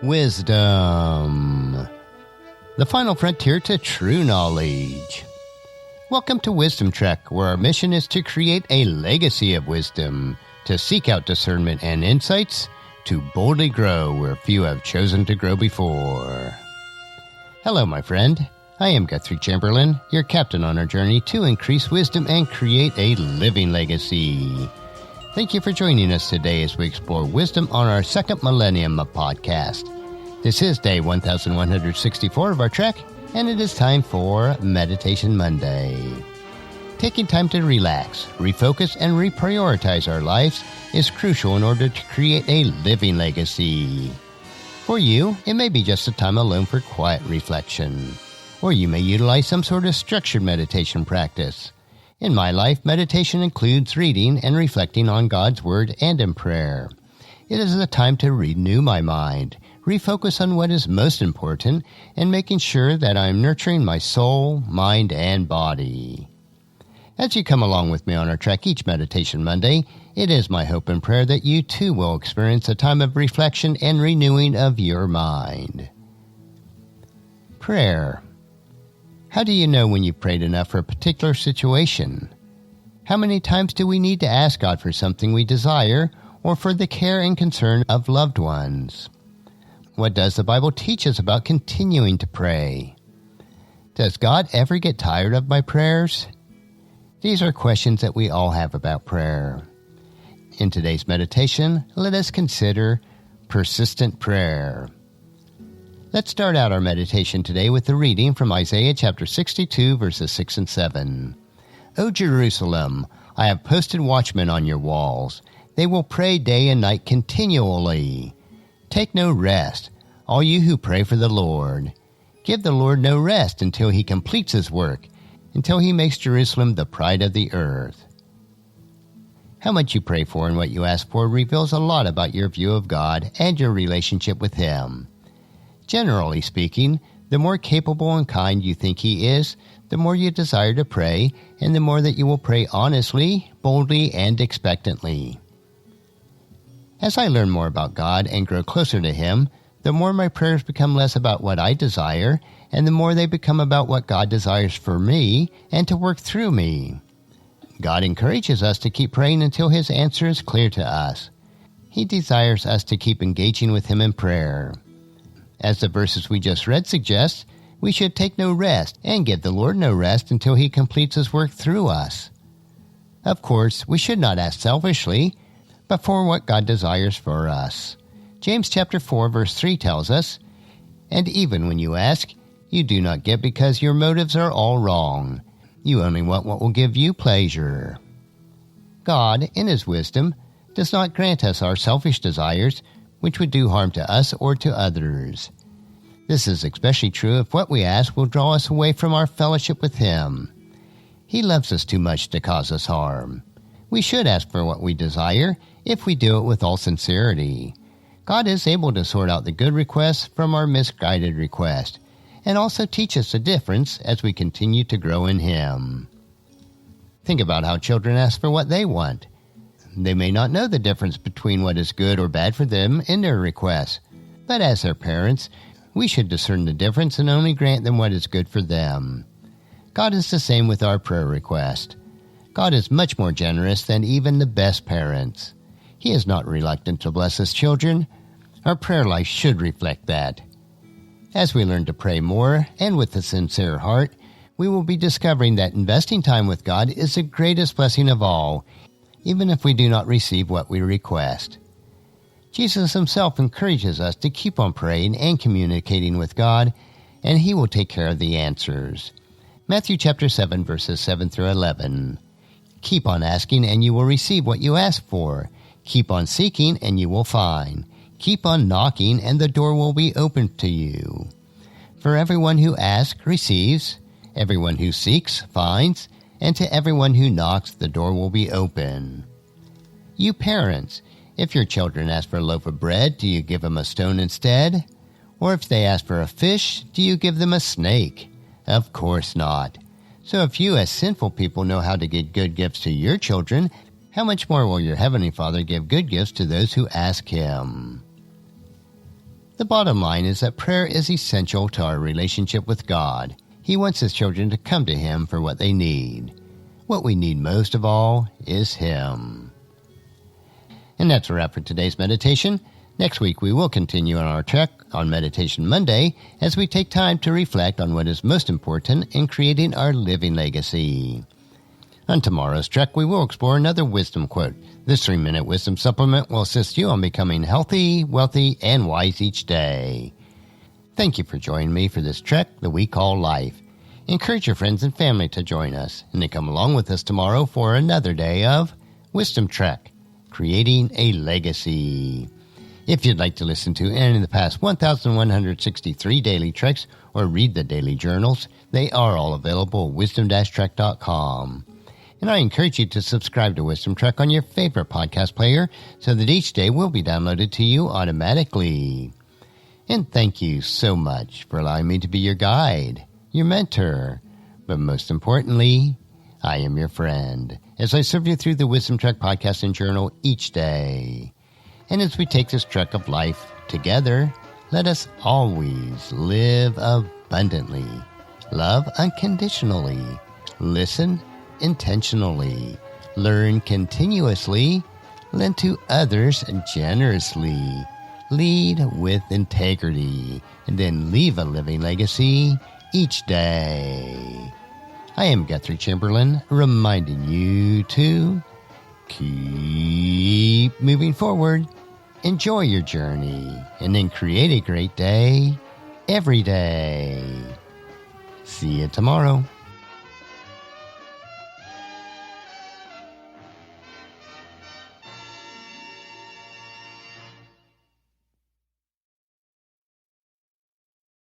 Wisdom, the final frontier to true knowledge. Welcome to Wisdom Trek, where our mission is to create a legacy of wisdom, to seek out discernment and insights, to boldly grow where few have chosen to grow before. Hello, my friend. I am Guthrie Chamberlain, your captain on our journey to increase wisdom and create a living legacy. Thank you for joining us today as we explore wisdom on our second millennium podcast. This is day 1164 of our trek, and it is time for Meditation Monday. Taking time to relax, refocus, and reprioritize our lives is crucial in order to create a living legacy. For you, it may be just a time alone for quiet reflection, or you may utilize some sort of structured meditation practice. In my life, meditation includes reading and reflecting on God's Word and in prayer. It is a time to renew my mind, refocus on what is most important, and making sure that I am nurturing my soul, mind, and body. As you come along with me on our trek each Meditation Monday, it is my hope and prayer that you too will experience a time of reflection and renewing of your mind. Prayer. How do you know when you've prayed enough for a particular situation? How many times do we need to ask God for something we desire or for the care and concern of loved ones? What does the Bible teach us about continuing to pray? Does God ever get tired of my prayers? These are questions that we all have about prayer. In today's meditation, let us consider persistent prayer. Let's start out our meditation today with the reading from Isaiah chapter 62, verses 6 and 7. O Jerusalem, I have posted watchmen on your walls. They will pray day and night continually. Take no rest, all you who pray for the Lord. Give the Lord no rest until he completes his work, until he makes Jerusalem the pride of the earth. How much you pray for and what you ask for reveals a lot about your view of God and your relationship with him. Generally speaking, the more capable and kind you think he is, the more you desire to pray, and the more that you will pray honestly, boldly, and expectantly. As I learn more about God and grow closer to him, the more my prayers become less about what I desire, and the more they become about what God desires for me and to work through me. God encourages us to keep praying until his answer is clear to us. He desires us to keep engaging with him in prayer. As the verses we just read suggest, we should take no rest and give the Lord no rest until he completes his work through us. Of course, we should not ask selfishly, but for what God desires for us. James chapter 4, verse 3 tells us, "And even when you ask, you do not get because your motives are all wrong. You only want what will give you pleasure." God, in his wisdom, does not grant us our selfish desires, which would do harm to us or to others. This is especially true if what we ask will draw us away from our fellowship with him. He loves us too much to cause us harm. We should ask for what we desire if we do it with all sincerity. God is able to sort out the good requests from our misguided requests, and also teach us the difference as we continue to grow in him. Think about how children ask for what they want. They may not know the difference between what is good or bad for them in their requests, but as their parents, we should discern the difference and only grant them what is good for them. God is the same with our prayer request. God is much more generous than even the best parents. He is not reluctant to bless his children. Our prayer life should reflect that. As we learn to pray more and with a sincere heart, we will be discovering that investing time with God is the greatest blessing of all, even if we do not receive what we request. Jesus himself encourages us to keep on praying and communicating with God, and he will take care of the answers. Matthew chapter 7, verses 7 through 11. Keep on asking, and you will receive what you ask for. Keep on seeking, and you will find. Keep on knocking, and the door will be opened to you. For everyone who asks receives, everyone who seeks finds, and to everyone who knocks, the door will be open. You parents, if your children ask for a loaf of bread, do you give them a stone instead? Or if they ask for a fish, do you give them a snake? Of course not. So if you as sinful people know how to give good gifts to your children, how much more will your Heavenly Father give good gifts to those who ask him? The bottom line is that prayer is essential to our relationship with God. He wants His children to come to Him for what they need. What we need most of all is Him. And that's a wrap for today's meditation. Next week we will continue on our trek on Meditation Monday as we take time to reflect on what is most important in creating our living legacy. On tomorrow's trek we will explore another wisdom quote. This 3-minute wisdom supplement will assist you on becoming healthy, wealthy, and wise each day. Thank you for joining me for this trek that we call life. Encourage your friends and family to join us and to come along with us tomorrow for another day of Wisdom Trek, creating a legacy. If you'd like to listen to any of the past 1,163 daily treks or read the daily journals, they are all available at wisdom-trek.com. And I encourage you to subscribe to Wisdom Trek on your favorite podcast player so that each day will be downloaded to you automatically. And thank you so much for allowing me to be your guide, your mentor, but most importantly, I am your friend as I serve you through the Wisdom Trek podcast and journal each day. And as we take this trek of life together, let us always live abundantly, love unconditionally, listen intentionally, learn continuously, lend to others generously, lead with integrity, and then leave a living legacy each day. I am Guthrie Chamberlain, reminding you to keep moving forward, enjoy your journey, and then create a great day every day. See you tomorrow.